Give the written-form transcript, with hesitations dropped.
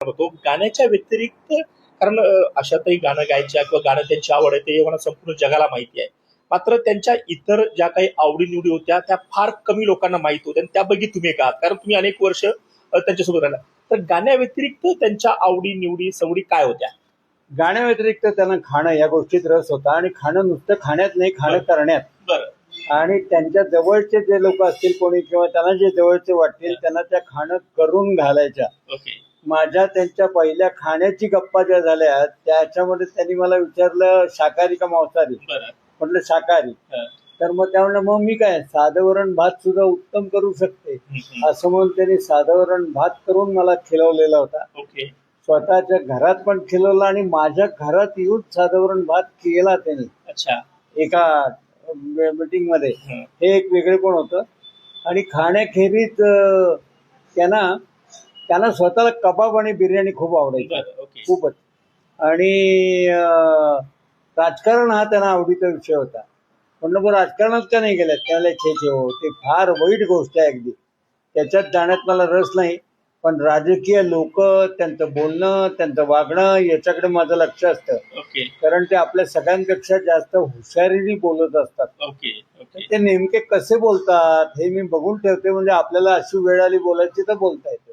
होतो गाण्याच्या व्यतिरिक्त. कारण आशाताई गाणं गायच्या किंवा गाणं त्यांची आवड आहे ते मला संपूर्ण जगाला माहिती आहे. मात्र त्यांच्या इतर ज्या काही आवडीनिवडी होत्या त्या फार कमी लोकांना माहित होत्या आणि त्यापैकी तुम्ही एक आहात. कारण तुम्ही अनेक वर्ष त्यांच्यासोबत राहिला. तर गाण्याव्यतिरिक्त त्यांच्या आवडी निवडी सवडी काय होत्या? गाण्याव्यतिरिक्त त्यांना खाणं या गोष्टीत रस होता आणि खाणं नुसतं खाण्यात नाही, खाणं करण्यात. बरं. आणि त्यांच्या जवळचे जे लोक असतील कोणी किंवा त्यांना जे जवळचे वाटतील त्यांना त्या खाणं करून घालायच्या. ओके. माझ्या त्यांच्या पहिल्या खाण्याची गप्पा ज्या झाल्या त्याच्यामध्ये त्यांनी मला विचारलं शाकाहारी का मांसाहारी. बरं. म्हटलं शाकाहारी. तर मग त्या म्हणलं मग मी काय साधं वरण भात सुद्धा उत्तम करू शकते असं म्हणून त्यांनी साधं वरण भात करून मला खिलवलेला होता. ओके. स्वतःच्या घरात पण खिलवला आणि माझ्या घरात येऊन साधं वरण भात केला त्यांनी. अच्छा. एका मीटिंग मध्ये. हे एक वेगळे पण होतं. आणि खाण्याखेरीज त्यांना स्वतःला कबाब आणि बिर्याणी खूप आवडायची. ओके. खूपच. आणि राजकारण हा त्यांना आवडीचा विषय होता. म्हणलं मग राजकारणात का नाही गेल्यात? त्याला छे हो ते फार वाईट गोष्ट आहे अगदी. त्याच्यात जाण्यात मला रस नाही. पण राजकीय लोक त्यांचं बोलणं त्यांचं वागणं याच्याकडे माझं लक्ष असतं. ओके. कारण ते आपल्या सगळ्यांपेक्षा जास्त हुशारीने बोलत असतात. ओके. ओके. ते नेमके कसे बोलतात हे मी बघून ठेवते म्हणजे आपल्याला अशी वेळ आली बोलायची तर बोलता येते.